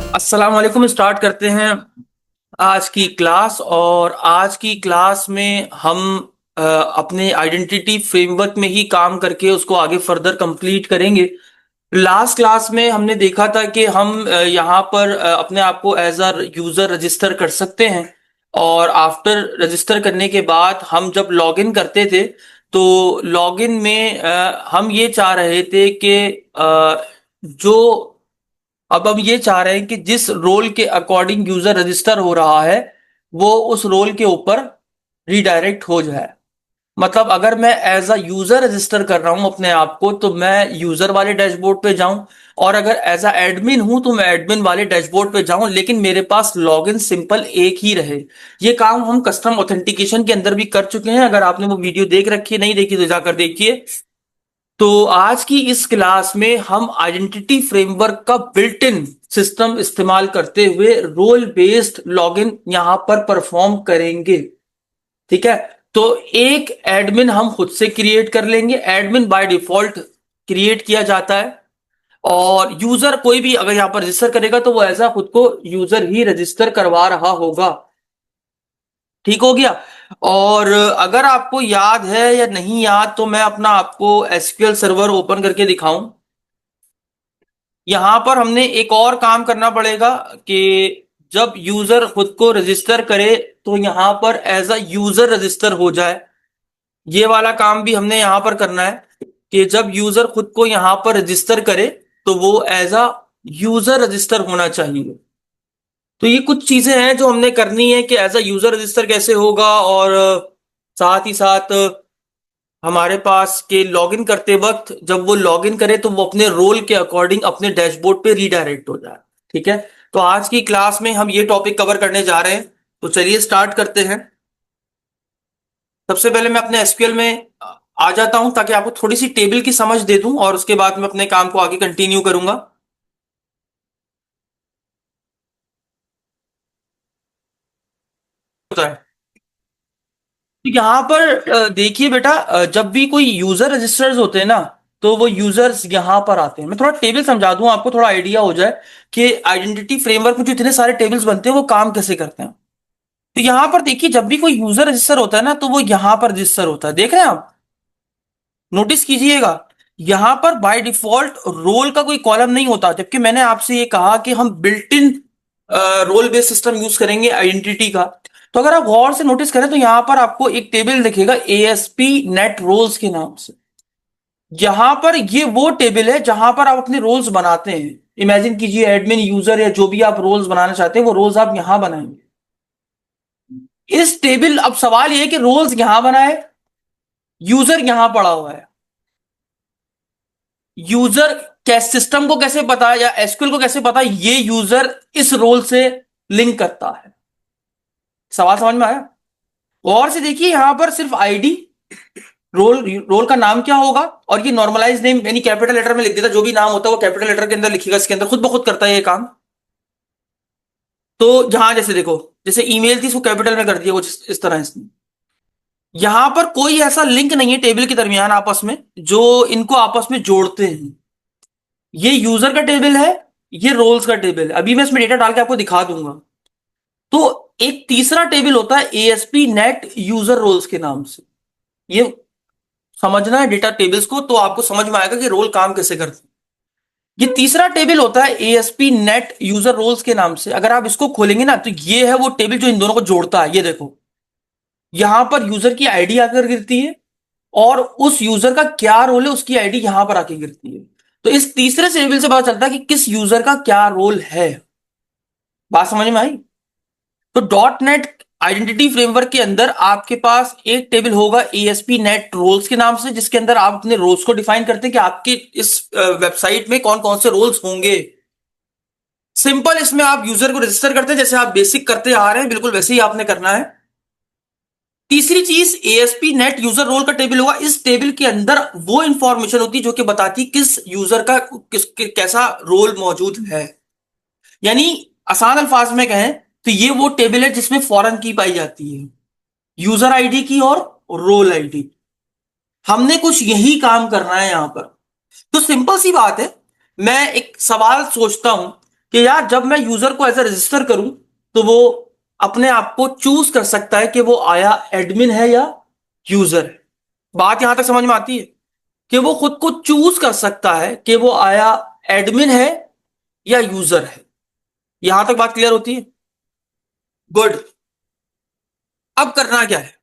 अस्सलाम वालेकुम। स्टार्ट करते हैं आज की क्लास। और आज की क्लास में हम अपने आइडेंटिटी फ्रेमवर्क में ही काम करके उसको आगे फर्दर कंप्लीट करेंगे। लास्ट क्लास में हमने देखा था कि हम यहाँ पर अपने आप को एज अ यूजर रजिस्टर कर सकते हैं। और आफ्टर रजिस्टर करने के बाद हम जब लॉगिन करते थे तो लॉगिन में हम ये चाह रहे थे कि जो अब हम ये चाह रहे हैं कि जिस रोल के अकॉर्डिंग यूजर रजिस्टर हो रहा है वो उस रोल के ऊपर रीडायरेक्ट हो जाए। मतलब अगर मैं एज अ यूजर रजिस्टर कर रहा हूं अपने आप को तो मैं यूजर वाले डैशबोर्ड पे जाऊं, और अगर एज अ एडमिन हूं तो मैं एडमिन वाले डैशबोर्ड पे जाऊं, लेकिन मेरे पास लॉगिन सिंपल एक ही रहे। ये काम हम कस्टम ऑथेंटिकेशन के अंदर भी कर चुके हैं। अगर आपने वो वीडियो देख रखी है, नहीं देखी तो जाकर देखिए। तो आज की इस क्लास में हम आइडेंटिटी फ्रेमवर्क का बिल्ट इन सिस्टम इस्तेमाल करते हुए रोल बेस्ड लॉगिन यहां पर परफॉर्म करेंगे। ठीक है। तो एक एडमिन हम खुद से क्रिएट कर लेंगे। एडमिन बाय डिफॉल्ट क्रिएट किया जाता है। और यूजर कोई भी अगर यहां पर रजिस्टर करेगा तो वो ऐसा खुद को यूजर ही रजिस्टर करवा रहा होगा। ठीक हो गया। और अगर आपको याद है या नहीं याद तो मैं अपना आपको एसक्यूएल सर्वर ओपन करके दिखाऊं। यहां पर हमने एक और काम करना पड़ेगा कि जब यूजर खुद को रजिस्टर करे तो यहां पर एज अ यूजर रजिस्टर हो जाए। ये वाला काम भी हमने यहां पर करना है कि जब यूजर खुद को यहां पर रजिस्टर करे तो वो एज अ यूजर रजिस्टर होना चाहिए। तो ये कुछ चीजें हैं जो हमने करनी है कि एज अ यूजर रजिस्टर कैसे होगा, और साथ ही साथ हमारे पास के लॉगिन करते वक्त जब वो लॉगिन करे तो वो अपने रोल के अकॉर्डिंग अपने डैशबोर्ड पे रीडायरेक्ट हो जाए। ठीक है। तो आज की क्लास में हम ये टॉपिक कवर करने जा रहे हैं। तो चलिए स्टार्ट करते हैं। सबसे पहले मैं अपने एसक्यूएल में आ जाता हूं ताकि आपको थोड़ी सी टेबल की समझ दे दूं, और उसके बाद मैं अपने काम को आगे कंटिन्यू करूंगा। होता है। तो यहाँ पर देखिए बेटा, जब भी कोई यूजर रजिस्टर्स होते हैं ना तो वो यूजर्स यहाँ पर आते हैं। मैं थोड़ा टेबल समझा दूं आपको, थोड़ा आइडिया हो जाए कि आइडेंटिटी फ्रेमवर्क में जो इतने सारे टेबल्स बनते हैं वो काम कैसे करते हैं। तो यहाँ पर देखिए, जब भी कोई यूजर रजिस्टर होता है ना तो वो यहाँ पर रजिस्टर होता है। देख रहे हैं आप? नोटिस कीजिएगा। यहां पर बाय डिफॉल्ट रोल का कोई कॉलम नहीं होता, जबकि मैंने आपसे ये कहा कि हम built in role based system use करेंगे आइडेंटिटी का। तो अगर आप गौर से नोटिस करें तो यहां पर आपको एक टेबल दिखेगा एएसपी नेट रोल्स के नाम से। यहां पर ये वो टेबल है जहां पर आप अपने रोल्स बनाते हैं। इमेजिन कीजिए एडमिन यूजर या जो भी आप रोल्स बनाना चाहते हैं वो रोल्स आप यहां बनाएंगे। इस टेबल, अब सवाल ये है कि रोल्स यहां बनाए, यूजर यहां पड़ा हुआ है। यूजर कैसे, सिस्टम को कैसे पता या एसक्यूएल को कैसे पता ये यूजर इस रोल से लिंक करता है? सवाल समझ में आया? और से देखिए, यहां पर सिर्फ आईडी, रोल रोल का नाम क्या होगा, और ये नॉर्मलाइज नेम यानी कैपिटल लेटर में लिख देता। जो भी नाम होता है वो कैपिटल लेटर के अंदर लिखेगा। इसके अंदर खुद ब खुद करता है ये काम। तो जहां जैसे देखो, जैसे ईमेल थी इसको कैपिटल में कर दिया कुछ इस तरह इसने। यहां पर कोई ऐसा लिंक नहीं है टेबल के दरमियान आपस में जो इनको आपस में जोड़ते हैं। ये यूजर का टेबल है, ये रोल्स का टेबल है। अभी मैं इसमें डेटा डाल के आपको दिखा दूंगा। तो एक तीसरा टेबल होता है एएसपी नेट यूजर रोल्स के नाम से। ये समझना है डेटा टेबल्स को तो आपको समझ में आएगा कि रोल काम कैसे करते हैं। ये तीसरा टेबल होता है एएसपी नेट यूजर रोल्स के नाम से। अगर आप इसको खोलेंगे ना तो ये है वो टेबल जो इन दोनों को जोड़ता है। ये देखो, यहां पर यूजर की आईडी आकर गिरती है, और उस यूजर का क्या रोल है उसकी आईडी यहां पर आके गिरती है। तो इस तीसरे टेबल से पता चलता है कि किस यूजर का क्या रोल है। बात समझ में आई? तो डॉट नेट आइडेंटिटी फ्रेमवर्क के अंदर आपके पास एक टेबल होगा एएसपी नेट रोल्स के नाम से, जिसके अंदर आप अपने रोल्स को डिफाइन करते हैं कि आपके इस वेबसाइट में कौन कौन से रोल्स होंगे। सिंपल, इसमें आप यूजर को रजिस्टर करते हैं जैसे आप बेसिक करते आ रहे हैं, बिल्कुल वैसे ही आपने करना है। तीसरी चीज, एएसपी नेट यूजर रोल का टेबल होगा। इस टेबल के अंदर वो इंफॉर्मेशन होती है जो कि बताती किस यूजर का कैसा रोल मौजूद है। यानी आसान अल्फाज में कहें तो ये वो टेबल है जिसमें फॉरेन की पाई जाती है, यूजर आईडी की और रोल आईडी। हमने कुछ यही काम करना है यहां पर। तो सिंपल सी बात है, मैं एक सवाल सोचता हूं कि यार जब मैं यूजर को एज ए रजिस्टर करूं तो वो अपने आप को चूज कर सकता है कि वो आया एडमिन है या यूजर है। बात यहां तक समझ में आती है कि वो खुद को चूज कर सकता है कि वो आया एडमिन है या यूजर है। यहां तक बात क्लियर होती है? गुड। अब करना क्या है?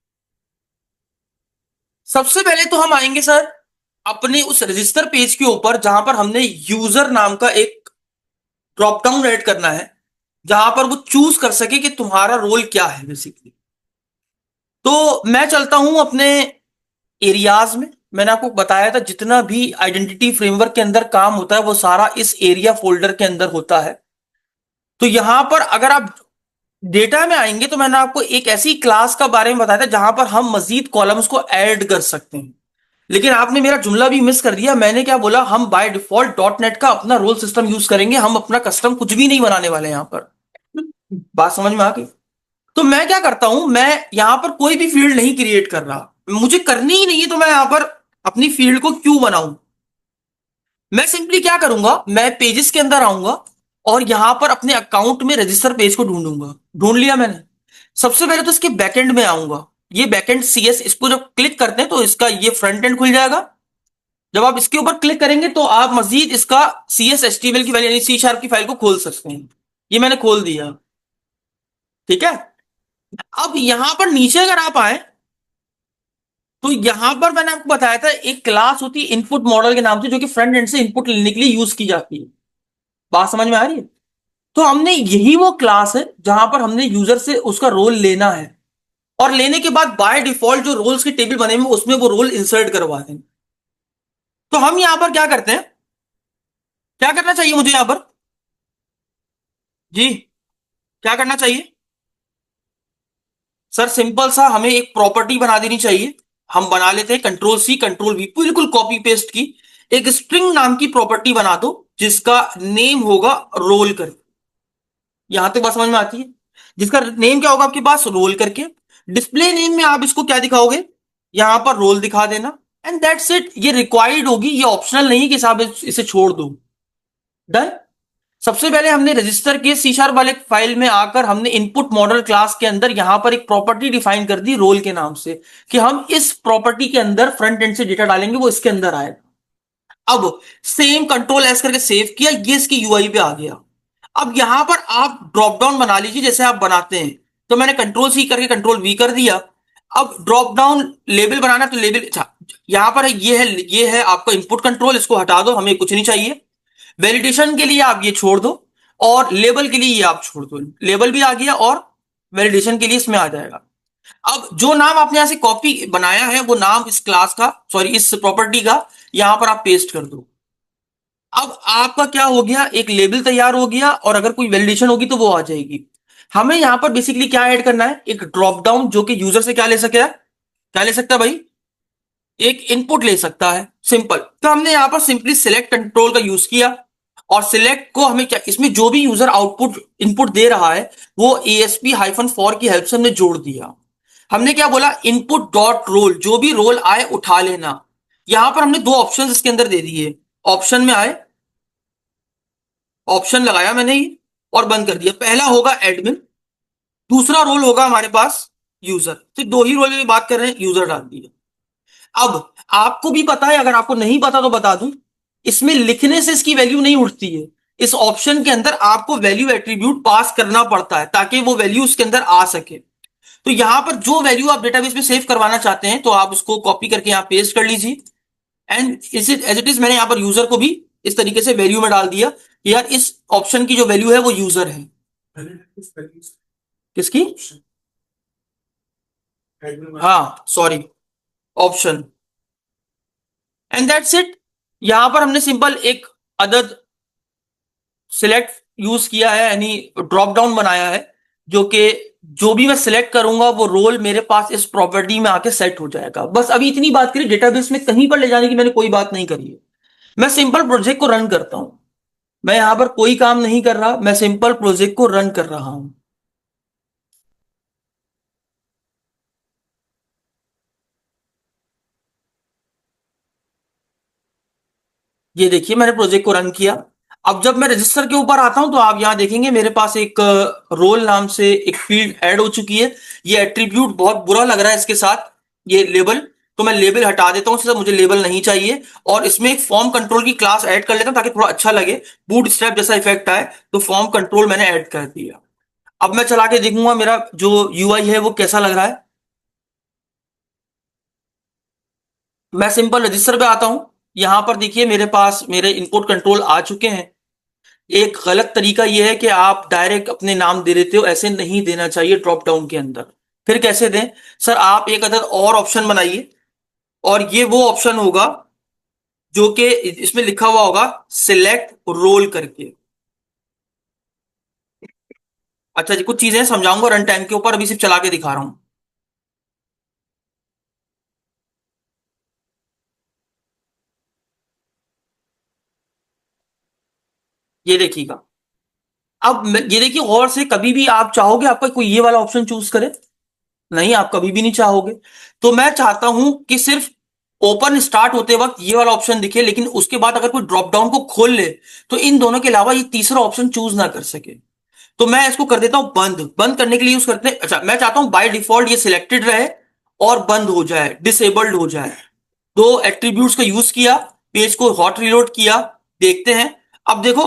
सबसे पहले तो हम आएंगे सर अपने उस रजिस्टर पेज के ऊपर जहां पर हमने यूजर नाम का एक ड्रॉप डाउन ऐड करना है, जहां पर वो चूज कर सके कि तुम्हारा रोल क्या है बेसिकली। तो मैं चलता हूं अपने एरियाज में। मैंने आपको बताया था जितना भी आइडेंटिटी फ्रेमवर्क के अंदर काम होता है वो सारा इस एरिया फोल्डर के अंदर होता है। तो यहां पर अगर आप डेटा में आएंगे तो मैंने आपको एक ऐसी क्लास का बारे में बताया था जहां पर हम मजीद कॉलम्स को ऐड कर सकते हैं। लेकिन आपने मेरा जुमला भी मिस कर दिया। मैंने क्या बोला, हम बाय डिफॉल्ट डॉट नेट का अपना रोल सिस्टम यूज करेंगे, हम अपना कस्टम कुछ भी नहीं बनाने वाले यहां पर। बात समझ में आ गई? तो मैं क्या करता हूं, मैं यहां पर कोई भी फील्ड नहीं क्रिएट कर रहा, मुझे करनी ही नहीं है तो मैं यहां पर अपनी फील्ड को क्यों बनाऊं। मैं सिंपली क्या करूंगा, मैं पेजेस के अंदर आऊंगा और यहां पर अपने अकाउंट में रजिस्टर पेज को ढूंढूंगा। ढूंढ लिया मैंने। सबसे पहले तो इसके बैकएंड में आऊंगा। ये बैकएंड सीएस, इसको जब क्लिक करते हैं तो इसका ये फ्रंट एंड खुल जाएगा। जब आप इसके ऊपर क्लिक करेंगे तो आप मजीद इसका C S H T M L की फाइल यानी सी शार्प की फाइल को खोल सकते हैं। ये मैंने खोल दिया। ठीक है। अब यहां पर नीचे अगर आप आए तो यहां पर मैंने आपको बताया था एक क्लास होती है इनपुट मॉडल के नाम से, जो कि फ्रंट एंड से इनपुट लेने के लिए यूज की जाती है। बात समझ में आ रही है? तो हमने यही वो क्लास है जहां पर हमने यूजर से उसका रोल लेना है और लेने के बाद बाय डिफॉल्ट जो रोल्स के टेबल बने हुए उसमें वो रोल इंसर्ट करवा दें। तो हम यहां पर क्या करते हैं, क्या करना चाहिए मुझे यहां पर? जी, क्या करना चाहिए? सर सिंपल सा हमें एक प्रॉपर्टी बना देनी चाहिए। हम बना लेते हैं कंट्रोल सी कंट्रोल वी, बिल्कुल कॉपी पेस्ट की। एक स्ट्रिंग नाम की प्रॉपर्टी बना दो जिसका नेम होगा रोल कर। यहां तक बात समझ में आती है? जिसका नेम क्या होगा आपके पास, रोल करके। डिस्प्ले नेम में आप इसको क्या दिखाओगे, यहां पर रोल दिखा देना। And that's it. ये रिक्वायर्ड होगी, ये ऑप्शनल नहीं कि साहब इसे छोड़ दो। डन। सबसे पहले हमने रजिस्टर के सी शार्प वाले फाइल में आकर हमने इनपुट मॉडल क्लास के अंदर यहां पर एक प्रॉपर्टी डिफाइन कर दी रोल के नाम से, कि हम इस प्रॉपर्टी के अंदर फ्रंट एंड से डेटा डालेंगे वो इसके अंदर आएगा। अब सेम कंट्रोल एस करके सेव किया, ये इसकी यूआई पे आ गया। अब यहां पर आप ड्रॉप डाउन बना लीजिए जैसे आप बनाते हैं। तो मैंने कंट्रोल सी करके कंट्रोल वी कर दिया। अब ड्रॉप डाउन लेबल बनाना, तो लेबल अच्छा यहां पर है, ये है आपका इनपुट कंट्रोल, इसको हटा दो, हमें कुछ नहीं चाहिए। वैलिडेशन के लिए आप ये छोड़ दो और लेबल के लिए ये आप छोड़ दो। लेबल भी आ गया और वैलिडेशन के लिए इसमें आ जाएगा। अब जो नाम आपने यहां से कॉपी बनाया है वो नाम इस क्लास का, सॉरी इस प्रॉपर्टी का, यहां पर आप पेस्ट कर दो। अब आपका क्या हो गया, एक लेबल तैयार हो गया और अगर कोई वैलिडेशन होगी तो वो आ जाएगी। हमें यहां पर बेसिकली क्या ऐड करना है, एक ड्रॉप डाउन जो कि यूजर से क्या ले सके, क्या ले सकता है भाई, एक इनपुट ले सकता है। सिंपल। तो हमने यहां पर सिंपली सिलेक्ट कंट्रोल का यूज किया और सिलेक्ट को हमें क्या, इसमें जो भी यूजर आउटपुट इनपुट दे रहा है वो एएसपी हाइफन फॉर की हेल्प से हमने जोड़ दिया। हमने क्या बोला, इनपुट डॉट रोल, जो भी रोल आए उठा लेना। यहां पर हमने दो ऑप्शन इसके अंदर दे दिए। ऑप्शन में आए, ऑप्शन लगाया मैंने ये और बंद कर दिया। पहला होगा एडमिन, दूसरा रोल होगा हमारे पास यूजर। तो दो ही रोल की बात कर रहे हैं, यूजर डाल दिया। अब आपको भी पता है, अगर आपको नहीं पता तो बता दूं, इसमें लिखने से इसकी वैल्यू नहीं उठती है। इस ऑप्शन के अंदर आपको वैल्यू एट्रीब्यूट पास करना पड़ता है ताकि वो वैल्यू उसके अंदर आ सके। तो यहां पर जो वैल्यू आप डेटाबेस में सेव करवाना चाहते हैं तो आप उसको कॉपी करके यहां पेस्ट कर लीजिए। एंड इस एज इट इज मैंने यहां पर यूजर को भी इस तरीके से वैल्यू में डाल दिया कि यार इस ऑप्शन की जो वैल्यू है वो यूजर है। किसकी? हाँ sorry, option. And that's it. यहां पर हमने सिंपल एक अदद सिलेक्ट यूज किया है, यानी ड्रॉप डाउन बनाया है, जो कि जो भी मैं सिलेक्ट करूंगा वो रोल मेरे पास इस प्रॉपर्टी में आके सेट हो जाएगा। बस अभी इतनी बात करी, डेटाबेस में कहीं पर ले जाने की मैंने कोई बात नहीं करी है। मैं सिंपल प्रोजेक्ट को रन करता हूं। मैं यहां पर कोई काम नहीं कर रहा, मैं सिंपल प्रोजेक्ट को रन कर रहा हूं। ये देखिए मैंने प्रोजेक्ट को रन किया। अब जब मैं रजिस्टर के ऊपर आता हूं तो आप यहां देखेंगे मेरे पास एक रोल नाम से एक फील्ड ऐड हो चुकी है। ये एट्रीब्यूट बहुत बुरा लग रहा है इसके साथ, ये लेबल, तो मैं लेबल हटा देता हूं, मुझे लेबल नहीं चाहिए। और इसमें एक फॉर्म कंट्रोल की क्लास ऐड कर लेता हूं ताकि थोड़ा अच्छा लगे, बूट स्ट्रैप जैसा इफेक्ट आए। तो फॉर्म कंट्रोल मैंने ऐड कर दिया। अब मैं चला के देखूंगा मेरा जो यूआई है वो कैसा लग रहा है। मैं सिंपल रजिस्टर पे आता हूं। यहां पर देखिए मेरे पास मेरे इनपुट कंट्रोल आ चुके हैं। एक गलत तरीका यह है कि आप डायरेक्ट अपने नाम दे देते हो, ऐसे नहीं देना चाहिए ड्रॉप डाउन के अंदर। फिर कैसे दें? सर आप एक अदर और ऑप्शन बनाइए, और ये वो ऑप्शन होगा जो कि इसमें लिखा हुआ होगा सिलेक्ट रोल करके। अच्छा जी, कुछ चीजें समझाऊंगा रन टाइम के ऊपर, अभी सिर्फ चला के दिखा रहा हूं। ये देखिएगा। अब ये देखिए गौर से, कभी भी आप चाहोगे आपका कोई ये वाला ऑप्शन चूज करे? नहीं, आप कभी भी नहीं चाहोगे। तो मैं चाहता हूं कि सिर्फ ओपन स्टार्ट होते वक्त ये वाला ऑप्शन दिखे, लेकिन उसके बाद अगर कोई ड्रॉप डाउन को खोल ले तो इन दोनों के अलावा ये तीसरा ऑप्शन चूज ना कर सके। तो मैं इसको कर देता हूं बंद। बंद करने के लिए यूज करते हैं, अच्छा मैं चाहता हूं बाय डिफॉल्ट ये सिलेक्टेड रहे और बंद हो जाए, डिसेबल्ड हो जाए। दो एट्रीब्यूट्स का यूज किया, पेज को हॉट रीलोड किया, देखते हैं। अब देखो,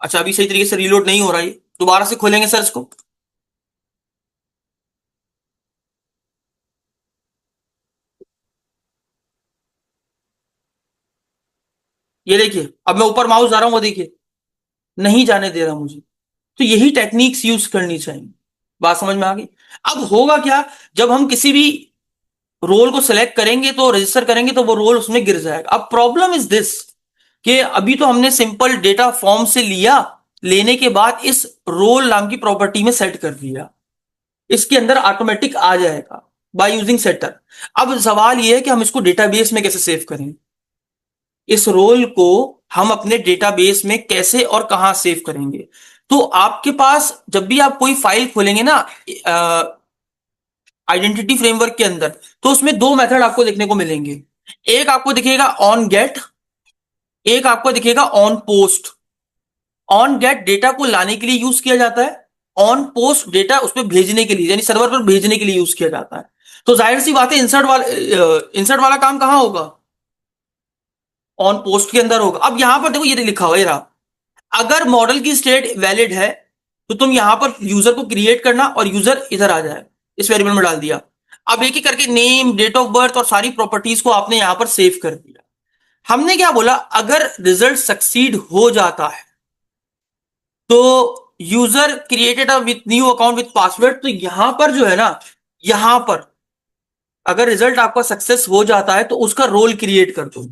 अच्छा अभी सही तरीके से रीलोड नहीं हो रहा है, दोबारा से खोलेंगे सर इसको। ये देखिए अब मैं ऊपर माउस जा रहा हूं, वो देखिए नहीं जाने दे रहा मुझे। तो यही टेक्निक्स यूज करनी चाहिए। बात समझ में आ गई? अब होगा क्या, जब हम किसी भी रोल को सिलेक्ट करेंगे तो रजिस्टर करेंगे तो वो रोल उसमें गिर जाएगा। अब प्रॉब्लम इज दिस कि अभी तो हमने सिंपल डेटा फॉर्म से लिया, लेने के बाद इस रोल नाम की प्रॉपर्टी में सेट कर दिया, इसके अंदर ऑटोमेटिक आ जाएगा बाय यूजिंग सेटर। अब सवाल यह है कि हम इसको डेटाबेस में कैसे सेव करें, इस रोल को हम अपने डेटाबेस में कैसे और कहां सेव करेंगे। तो आपके पास जब भी आप कोई फाइल खोलेंगे ना आइडेंटिटी फ्रेमवर्क के अंदर, तो उसमें दो मेथड आपको देखने को मिलेंगे। एक आपको दिखेगा ऑन गेट, एक आपको दिखेगा on post. On gate data को लाने के लिए यूज किया जाता है, ऑन पोस्ट डेटा उस पर भेजने के लिए, यानी सर्वर पर भेजने के लिए यूज किया जाता है। तो जाहिर सी बात है इंसर्ट वाला काम कहां होगा? ऑन पोस्ट के अंदर होगा। अब यहां पर देखो ये लिखा हुआ है, ये रहा, अगर मॉडल की स्टेट वैलिड है तो तुम यहां पर यूजर को क्रिएट करना और यूजर इधर आ जाए, इस वेरिएबल में डाल दिया। अब एक ही करके नेम, डेट ऑफ बर्थ और सारी प्रॉपर्टीज को आपने यहां पर सेव कर दिया। हमने क्या बोला, अगर रिजल्ट सक्सीड हो जाता है तो user created a with new account with password. तो यहां पर जो है ना, यहां पर अगर रिजल्ट आपका सक्सेस हो जाता है तो उसका रोल क्रिएट कर दो।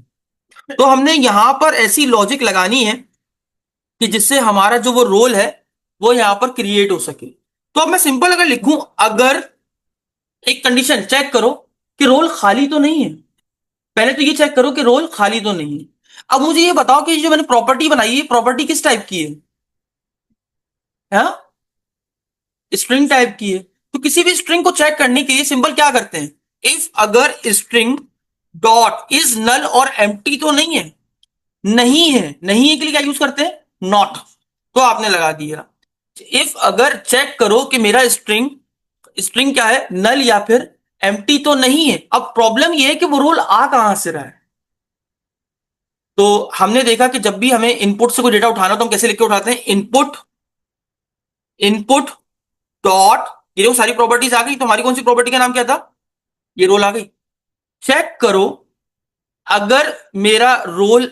तो हमने यहां पर ऐसी लॉजिक लगानी है कि जिससे हमारा जो वो रोल है वो यहां पर क्रिएट हो सके। तो अब मैं सिंपल अगर लिखूं, अगर एक कंडीशन चेक करो कि रोल खाली तो नहीं है, पहले तो ये चेक करो कि रोल खाली तो नहीं है। अब मुझे ये बताओ कि जो मैंने प्रॉपर्टी बनाई है, प्रॉपर्टी किस टाइप की है? हाँ, स्ट्रिंग टाइप की है। तो किसी भी स्ट्रिंग को चेक करने के लिए सिंपल क्या करते हैं, इफ अगर स्ट्रिंग डॉट इज नल और एम्प्टी तो नहीं है, नहीं है, नहीं है के लिए क्या यूज करते हैं, नॉट। तो आपने लगा दिया। इफ अगर चेक करो कि मेरा स्ट्रिंग स्ट्रिंग क्या है, नल या फिर एम्प्टी तो नहीं है। अब प्रॉब्लम यह है कि वो रोल आ कहां से रहा है। तो हमने देखा कि जब भी हमें इनपुट से कोई डेटा उठाना तो हम कैसे लिख के उठाते हैं, इनपुट, इनपुट डॉट, ये वो सारी प्रॉपर्टीज आ गई। तो हमारी कौन सी प्रॉपर्टी का नाम क्या था, ये रोल आ गई। चेक करो अगर मेरा रोल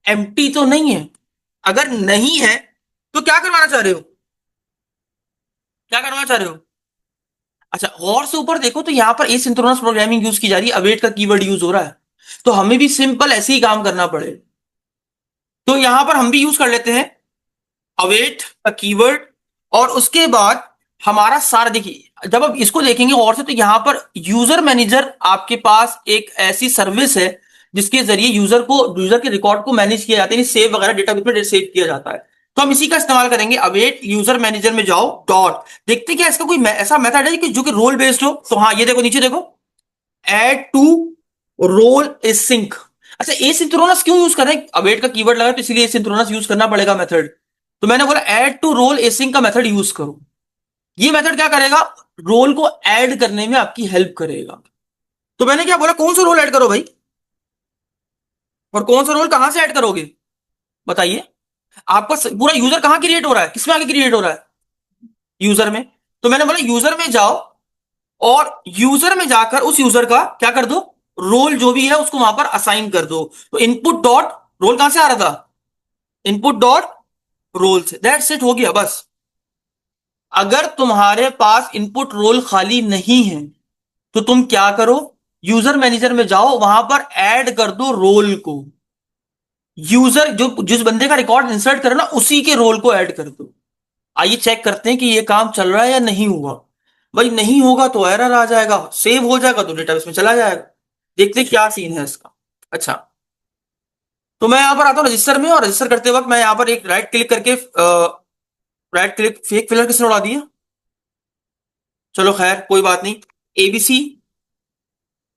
एम्प्टी तो नहीं है, अगर नहीं है तो क्या करवाना चाह रहे हो, क्या करवाना चाह रहे हो? अच्छा गौर से ऊपर देखो तो यहां पर एसिंक्रोनस प्रोग्रामिंग यूज की जा रही है, अवेट का कीवर्ड यूज हो रहा है। तो हमें भी सिंपल ऐसे ही काम करना पड़े। तो यहां पर हम भी यूज कर लेते हैं अवेट का कीवर्ड, और उसके बाद हमारा सारा देखिए, जब आप इसको देखेंगे और से, तो यहां पर यूजर मैनेजर आपके पास एक ऐसी सर्विस है जिसके जरिए यूजर के रिकॉर्ड को मैनेज किया जाता है, सेव वगैरह डेटाबेस में सेव किया जाता है। तो हम इसी का इस्तेमाल करेंगे। अवेट यूजर मैनेजर में जाओ, डॉट, देखते क्या इसका कोई ऐसा मेथड है कि जो कि रोल बेस्ड हो। तो हाँ, ये देखो नीचे देखो, add to role async. अच्छा, एसिंक्रोनस क्यों यूज कर रहे हैं? अवेट का कीवर्ड लगा तो इसीलिए एसिंक्रोनस यूज करना पड़ेगा मेथड। तो मैंने बोला ऐड टू रोल एसिंक का मेथड यूज करो। ये मेथड क्या करेगा? रोल को ऐड करने में आपकी हेल्प करेगा। तो मैंने क्या बोला, कौन सा रोल ऐड करो भाई, और कौन सा रोल कहां से ऐड करोगे बताइए? आपका पूरा यूजर कहां क्रिएट हो रहा है, किसमें आगे क्रिएट हो रहा है? यूजर में। तो मैंने बोला यूजर में जाओ, और यूजर में जाकर उस यूजर का क्या कर दो, रोल जो भी है उसको वहां पर असाइन कर दो। तो इनपुट डॉट रोल कहां से आ रहा था? इनपुट डॉट रोल से। दैट्स इट, हो गया बस। अगर तुम्हारे पास इनपुट रोल खाली नहीं है तो तुम क्या करो, यूजर मैनेजर में जाओ, वहां पर ऐड कर दो रोल को। यूजर जो जिस बंदे का रिकॉर्ड इंसर्ट करे ना, उसी के रोल को ऐड कर दो। आइए चेक करते हैं कि ये काम चल रहा है या नहीं हुआ। भाई नहीं होगा तो एरर आ जाएगा, सेव हो जाएगा तो डेटाबेस में चला जाएगा। देखते हैं क्या सीन है इसका। अच्छा, तो मैं यहां पर आता हूं रजिस्टर में, और रजिस्टर करते वक्त मैं यहां पर एक राइट क्लिक करके राइट क्लिक, फेक फिलर किसने उड़ा दिया? चलो खैर कोई बात नहीं। एबीसी,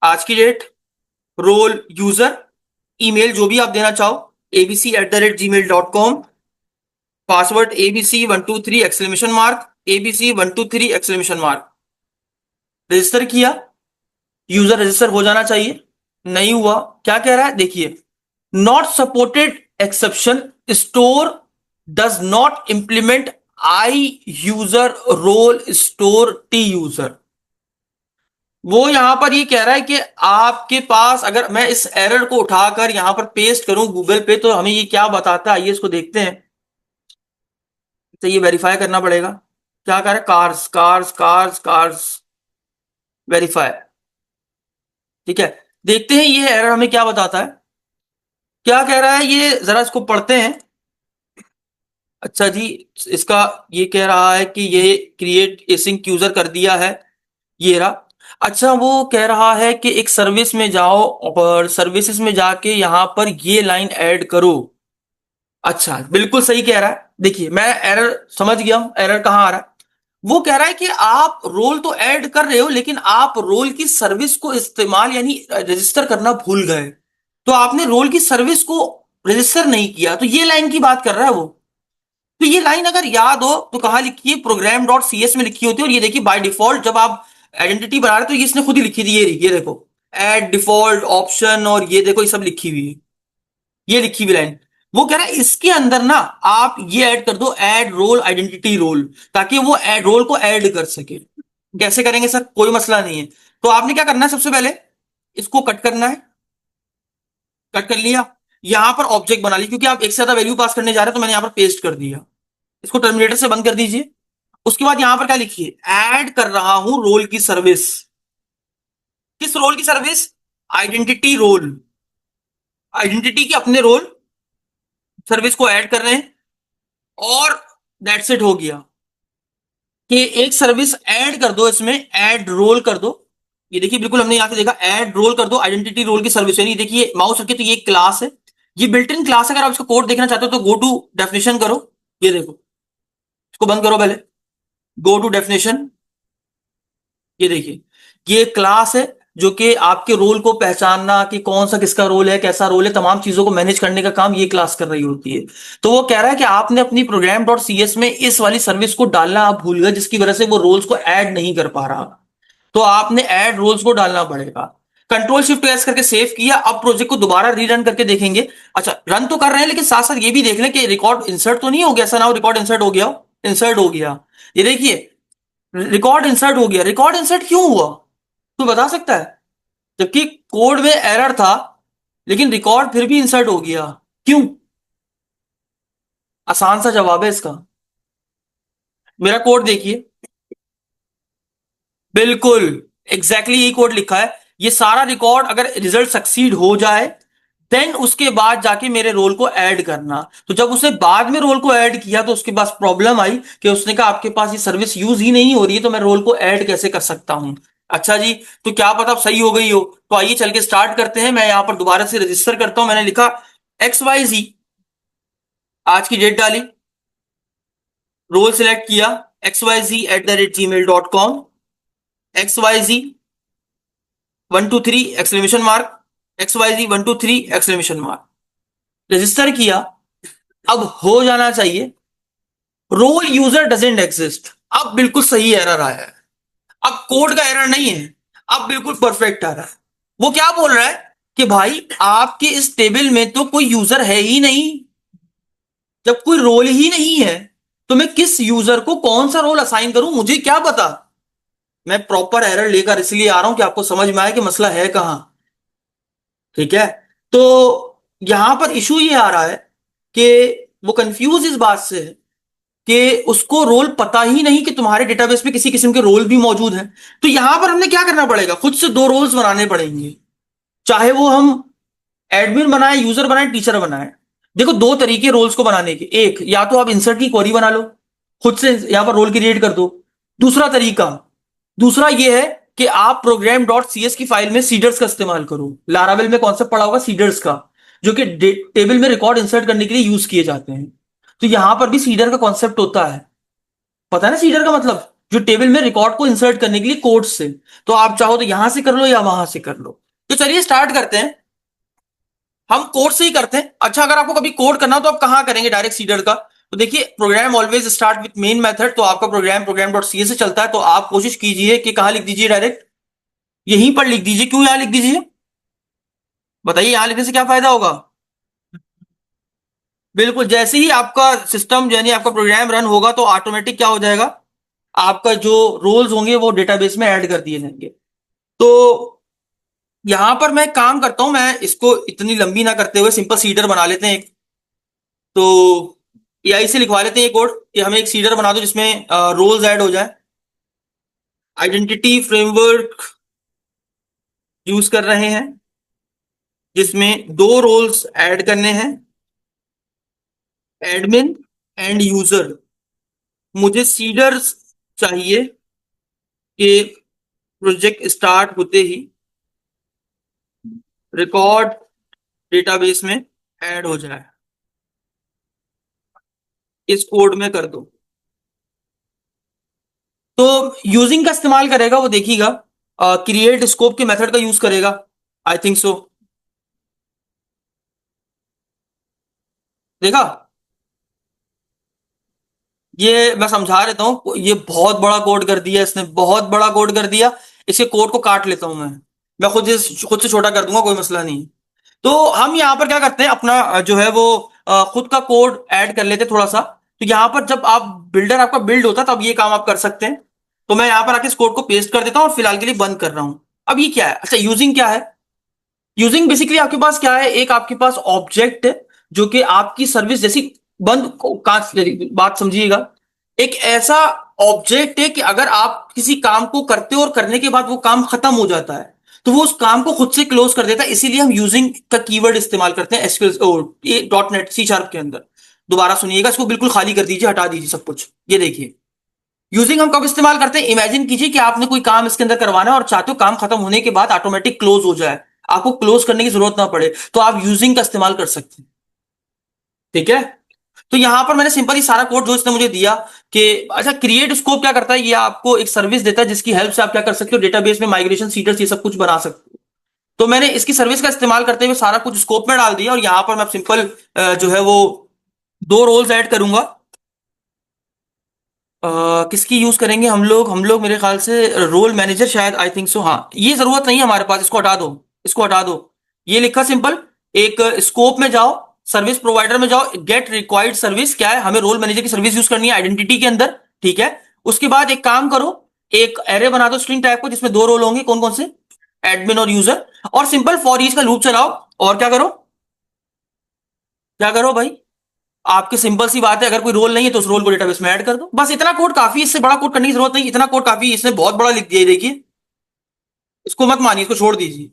आज की डेट, रोल, यूजर, ईमेल जो भी आप देना चाहो, abc@gmail.com, password abc123 exclamation mark, abc123 exclamation mark. Register किया, यूजर रजिस्टर हो जाना चाहिए, नहीं हुआ। क्या कह रहा है देखिए, not supported exception, store does not implement I user role store T user. वो यहां पर ये कह रहा है कि आपके पास, अगर मैं इस एरर को उठाकर यहां पर पेस्ट करूं गूगल पे, तो हमें ये क्या बताता है, आइए इसको देखते हैं। तो ये वेरीफाई करना पड़ेगा। क्या कह रहा है? Cars cars cars cars verify. ठीक है, देखते हैं ये एरर हमें क्या बताता है। क्या कह रहा है ये, जरा इसको पढ़ते हैं। अच्छा जी, इसका ये कह रहा है कि ये क्रिएट एसिंक यूजर कर दिया है, ये रहा। अच्छा, वो कह रहा है कि एक सर्विस में जाओ, और सर्विसेज में जाके यहां पर ये लाइन ऐड करो। अच्छा, बिल्कुल सही कह रहा है। देखिए मैं एरर समझ गया हूं, एरर कहां आ रहा है। वो कह रहा है कि आप रोल तो ऐड कर रहे हो, लेकिन आप रोल की सर्विस को इस्तेमाल यानी रजिस्टर करना भूल गए। तो आपने रोल की सर्विस को रजिस्टर नहीं किया, तो ये लाइन की बात कर रहा है वो। तो ये लाइन अगर याद हो तो कहां लिखी है? प्रोग्राम डॉट सी एस में लिखी होती है। और ये देखिए बाय डिफॉल्ट जब आप आइडेंटिटी बना रहे तो ये इसने खुद ही लिखी थी, ये देखो, एड डिफॉल्ट ऑप्शन, और ये देखो ये सब लिखी हुई है, ये लिखी हुई लाइन। वो कह रहा है इसके अंदर ना आप ये ऐड कर दो, ऐड रोल आइडेंटिटी रोल, ताकि वो ऐड रोल को ऐड कर सके। कैसे करेंगे सर? कोई मसला नहीं है। तो आपने क्या करना है, सबसे पहले इसको कट करना है। कट कर लिया, यहां पर ऑब्जेक्ट बना लिया, क्योंकि आप एक से ज्यादा वैल्यू पास करने जा रहे हैं तो मैंने यहां पर पेस्ट कर दिया। इसको टर्मिनेटर से बंद कर दीजिए। उसके बाद यहां पर क्या लिखिए, ऐड कर रहा हूं रोल की सर्विस। किस रोल की सर्विस? Identity role. आइडेंटिटी के अपने रोल सर्विस को ऐड कर रहे हैं, और दैट्स इट, हो गया। कि एक सर्विस ऐड कर दो, इसमें ऐड रोल कर दो। ये देखिए बिल्कुल हमने यहां से देखा, ऐड रोल कर दो आइडेंटिटी रोल की सर्विस। यानी देखिए माउस रखे तो ये क्लास है, ये बिल्ट इन क्लास है। अगर आप इसका कोड देखना चाहते हो तो गो टू डेफिनेशन करो। ये देखो, इसको बंद करो पहले, गो टू डेफिनेशन। ये देखिए, ये क्लास है जो कि आपके रोल को पहचानना, कि कौन सा किसका रोल है, कैसा रोल है, तमाम चीजों को मैनेज करने का काम ये क्लास कर रही होती है। तो वो कह रहा है कि आपने अपनी प्रोग्राम डॉट सी एस में इस वाली सर्विस को डालना आप भूल गए, जिसकी वजह से वो रोल्स को ऐड नहीं कर पा रहा। तो आपने ऐड रोल्स को डालना पड़ेगा। कंट्रोल शिफ्ट एस करके सेव किया। अब प्रोजेक्ट को दोबारा रीरन करके देखेंगे। अच्छा, रन तो कर रहे हैं, लेकिन साथ साथ ये भी देख लें कि रिकॉर्ड इंसर्ट तो नहीं हो गया। ऐसा ना हो रिकॉर्ड इंसर्ट हो गया। इंसर्ट हो गया, ये देखिए, रिकॉर्ड इंसर्ट हो गया। रिकॉर्ड इंसर्ट क्यों हुआ, तू बता सकता है? जबकि कोड में एरर था, लेकिन रिकॉर्ड फिर भी इंसर्ट हो गया, क्यों? आसान सा जवाब है इसका। मेरा कोड देखिए, बिल्कुल एग्जैक्टली यही कोड लिखा है। ये सारा रिकॉर्ड अगर रिजल्ट सक्सीड हो जाए, देन उसके बाद जाके मेरे रोल को ऐड करना। तो जब उसने बाद में रोल को ऐड किया तो उसके पास प्रॉब्लम आई कि उसने कहा आपके पास ये सर्विस यूज ही नहीं हो रही है, तो मैं रोल को ऐड कैसे कर सकता हूं? अच्छा जी, तो क्या पता अब सही हो गई हो। तो आइए चल के स्टार्ट करते हैं। मैं यहां पर दोबारा से रजिस्टर करता हूं। मैंने लिखा XYZ, आज की डेट डाली, रोल सिलेक्ट किया, xyz@gmail.com, XYZ 123 exclamation mark, XYZ123 exclamation mark, register किया। अब हो जाना चाहिए रोल यूजर डजेंट एग्जिस्ट। अब बिल्कुल सही एरर आया है, अब कोड का एरर नहीं है, अब बिल्कुल परफेक्ट आ रहा है। वो क्या बोल रहा है कि भाई आपके इस टेबल में तो कोई यूजर है ही नहीं, जब कोई रोल ही नहीं है तो मैं किस यूजर को कौन सा रोल असाइन करूं, मुझे क्या पता। मैं प्रॉपर एरर लेकर इसलिए आ रहा हूं कि आपको समझ में आए कि मसला है कहां। ठीक है, तो यहां पर इशू ये आ रहा है कि वो कंफ्यूज इस बात से है कि उसको रोल पता ही नहीं कि तुम्हारे डेटाबेस में किसी किस्म के रोल भी मौजूद हैं। तो यहां पर हमने क्या करना पड़ेगा, खुद से दो रोल्स बनाने पड़ेंगे, चाहे वो हम एडमिन बनाए, यूजर बनाए, टीचर बनाए। देखो दो तरीके रोल्स को बनाने के, एक या तो आप इंसर्ट की क्वेरी बना लो, खुद से यहां पर रोल क्रिएट कर दो। दूसरा तरीका, दूसरा ये है कि आप प्रोग्राम डॉट सी एस की फाइल में सीडर्स का इस्तेमाल करो। लारावेल में कॉन्सेप्ट पढ़ा होगा सीडर्स का, जो कि टेबल में रिकॉर्ड इंसर्ट करने के लिए यूज किए जाते हैं। तो यहां पर भी सीडर का कॉन्सेप्ट होता है, पता है ना सीडर का मतलब, जो टेबल में रिकॉर्ड को इंसर्ट करने के लिए कोड से। तो आप चाहो तो यहां से कर लो या वहां से कर लो। तो चलिए स्टार्ट करते हैं, हम कोड से ही करते हैं। अच्छा, अगर आपको कभी कोड करना हो तो आप कहां करेंगे डायरेक्ट सीडर का, तो देखिए program always start with main method, तो आपका program program dot C S से चलता है। तो आप कोशिश कीजिए कि कहां लिख दीजिए, डायरेक्ट यहीं पर लिख दीजिए। क्यों यहां लिख दीजिए, बताइए यहां लिखने से क्या फायदा होगा। बिल्कुल, जैसे ही आपका सिस्टम यानी आपका प्रोग्राम रन होगा तो ऑटोमेटिक क्या हो जाएगा, आपका जो रोल्स होंगे वो डेटाबेस में ऐड कर दिए जाएंगे। तो यहां पर मैं काम करता हूं, मैं इसको इतनी लंबी ना करते हुए सिंपल सीडर बना लेते हैं एक। तो एआई से लिखवा लेते हैं ये कोड कि हमें एक सीडर बना दो जिसमें रोल्स ऐड हो जाए। आइडेंटिटी फ्रेमवर्क यूज कर रहे हैं जिसमें दो रोल्स ऐड करने हैं, एडमिन एंड यूजर। मुझे सीडर्स चाहिए कि प्रोजेक्ट स्टार्ट होते ही रिकॉर्ड डेटाबेस में ऐड हो जाए। इस कोड में कर दो। तो यूजिंग का इस्तेमाल करेगा वो, देखिएगा क्रिएट स्कोप के मेथड का यूज करेगा, आई थिंक सो। देखा, ये मैं समझा देता हूँ, ये बहुत बड़ा कोड कर दिया इसने, बहुत बड़ा कोड कर दिया। इसके कोड को काट लेता हूं मैं खुद से छोटा कर दूंगा, कोई मसला नहीं। तो हम यहाँ पर क्या करते हैं, अपना जो है वो खुद का कोड ऐड कर लेते हैं थोड़ा सा। तो यहाँ पर जब आप बिल्डर आपका बिल्ड होता है तब ये काम आप कर सकते हैं। तो मैं यहाँ पर आके इस कोड को पेस्ट कर देता हूँ और फिलहाल के लिए बंद कर रहा हूँ। अब ये क्या है, अच्छा यूजिंग क्या है। यूजिंग बेसिकली आपके पास क्या है, एक आपके पास ऑब्जेक्ट है जो कि आपकी सर्विस जैसी बंद बात समझिएगा। एक ऐसा ऑब्जेक्ट है कि अगर आप किसी काम को करते हो और करने के बाद वो काम खत्म हो जाता है तो वो उस काम को खुद से क्लोज कर देता है। इसीलिए हम यूजिंग का कीवर्ड इस्तेमाल करते हैं SQL dot net C sharp के अंदर। दोबारा सुनिएगा, इसको बिल्कुल खाली कर दीजिए, हटा दीजिए सब कुछ। ये देखिए यूजिंग हम कब इस्तेमाल करते हैं, इमेजिन कीजिए कि आपने कोई काम इसके अंदर करवाना है और चाहते हो काम खत्म होने के बाद ऑटोमेटिक क्लोज हो जाए, आपको क्लोज करने की जरूरत ना पड़े, तो आप यूजिंग का इस्तेमाल कर सकते हैं। ठीक है, तो यहां पर मैंने सिंपल ही सारा कोड जो इसने मुझे दिया कि अच्छा क्रिएट स्कोप क्या करता है, ये आपको एक सर्विस देता है जिसकी हेल्प से आप क्या कर सकते हो, डेटाबेस में माइग्रेशन सीडर्स ये सब कुछ बना सकते हो। तो मैंने इसकी सर्विस का इस्तेमाल करते हुए सारा कुछ स्कोप में डाल दिया और यहां पर मैं सिंपल जो है वो दो रोल्स ऐड करूंगा। किसकी यूज करेंगे हम लोग मेरे ख्याल से रोल मैनेजर शायद, आई थिंक सो। हाँ, ये जरूरत नहीं है हमारे पास, इसको हटा दो, इसको हटा दो। ये लिखा सिंपल, एक स्कोप में जाओ, सर्विस प्रोवाइडर में जाओ, गेट रिक्वायर्ड सर्विस क्या है, हमें रोल मैनेजर की सर्विस यूज करनी है आइडेंटिटी के अंदर। ठीक है, उसके बाद एक काम करो, एक एरे बना दो स्ट्रिंग टाइप को जिसमें दो रोल होंगे, कौन कौन से, एडमिन और यूजर। और सिंपल फॉर ईच का लूप चलाओ। और क्या करो, क्या करो भाई, आपकी सिंपल सी बात है, अगर कोई रोल नहीं है तो उस रोल को डेटाबेस में ऐड कर दो, बस इतना कोड काफी। इससे बड़ा कोड करने की जरूरत नहीं, इतना कोड काफी। इसने बहुत बड़ा लिख दिया, देखिए, इसको मत मानिए, इसको छोड़ दीजिए।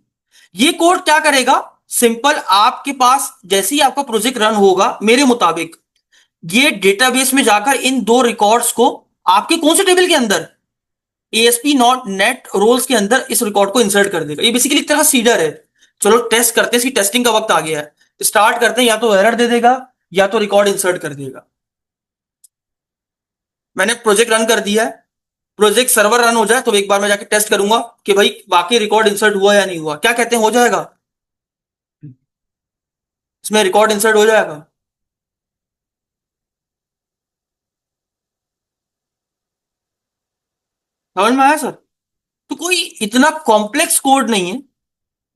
ये कोड क्या करेगा, सिंपल आपके पास जैसे ही आपका प्रोजेक्ट रन होगा मेरे मुताबिक ये डेटाबेस में जाकर इन दो रिकॉर्ड्स को आपके कौन से टेबल के अंदर, एएसपी नॉट नेट रोल्स के अंदर इस रिकॉर्ड को इंसर्ट कर देगा। ये बेसिकली एक तरह का सीडर है। चलो टेस्ट करते हैं, इसकी टेस्टिंग का वक्त आ गया है। स्टार्ट करते हैं, या तो एरर दे देगा या तो रिकॉर्ड इंसर्ट कर देगा। मैंने प्रोजेक्ट रन कर दिया है, प्रोजेक्ट सर्वर रन हो जाए तो एक बार मैं जाके टेस्ट करूंगा कि भाई बाकी रिकॉर्ड इंसर्ट हुआ या नहीं हुआ। क्या कहते हैं, हो जाएगा। इसमें रिकॉर्ड इंसर्ट हो जाएगा। समझ में आया सर? तो कोई इतना कॉम्प्लेक्स कोड नहीं है,